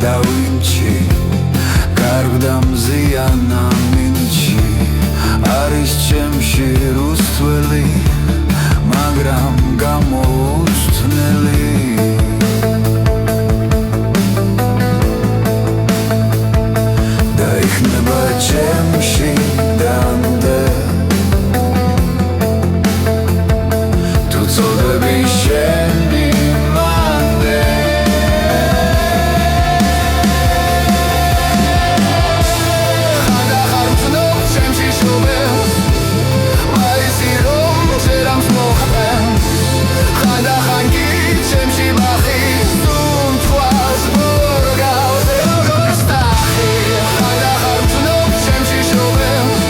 დავინჩი კარგდა მზიანა მინჩი არის ჩემში რუსთველი მაგრამ გამოუცნელი დაიხნება ჩემში დამდე თუ წოდები შენი მანდე ხანდახარ ვცნობ ჩემში შობელს მაისი რომ ჯერ ამს მოხდენს ხანდახან კი ჩემში ბახის თუნთხვას მორგავს როგორც ტახი ხანდახარ ვცნობ ჩემში შობელს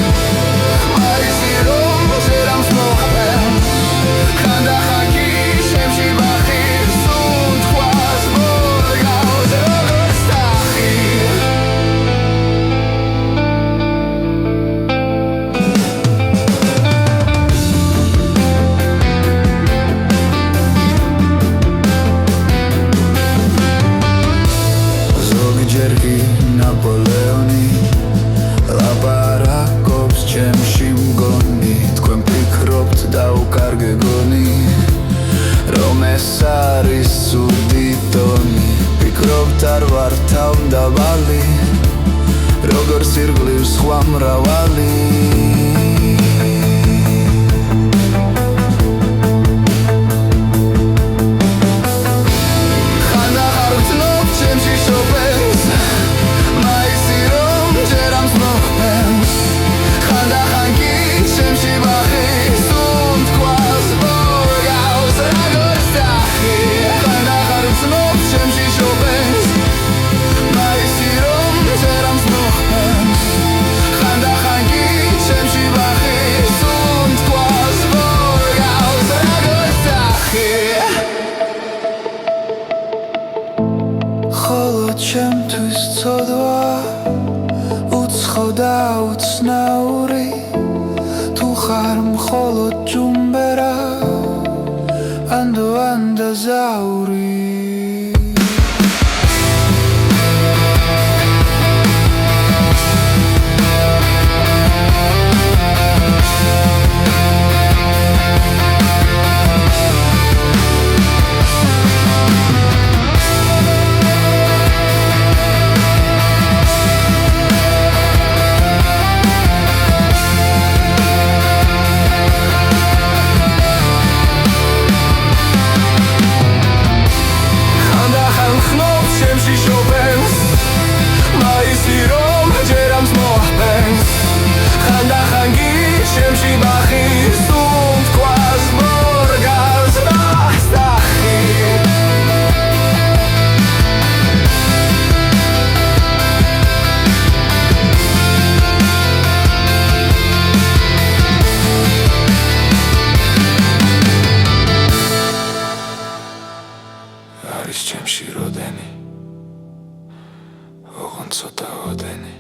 მაისი რომ ჯერ ამს მოხდენს ხანდახან კი ჩემში ბახის თუნთხვას მორგავს როგორც ტახი ზოგჯერ კი ნაპოლეონი ლაპარაკობს ჩემში მგონი თქვენ ფიქრობთ დაუკარგე გონი რომ ეს არის ცუდი ტონი ფიქრობთ არ ვარ თავმდაბალი როგორც ირგვლივ სხვა მრავალი ხანდახარ ვცნობ ჩემში შობელს მაისი რომ ჯერ ამს მოხდენს ხანდახან კი ჩემში ბახის თუნთხვას მორგავს როგორც ტახი ხანდახარ ვცნობ ჩემში შობელს მაისი რომ ჯერ ამს მოხდენს ხანდახან კი ჩემში ბახის თუნთხვას მორგავს როგორც ტახი ხოლო ჩემთვის ცოდვა უცხო და უცნაური თუ ხარ მხოლოდ ჯუმბერა ანდო ზაური ჩემში შობელს მაისი რომ ჯერ ამს მოხდენს ხანდახან კი ჩემში ბახის თუნთხვას მორგავს როგორც ტახი არის ჩემში როდენი ოღონდ ცოტა ოდენი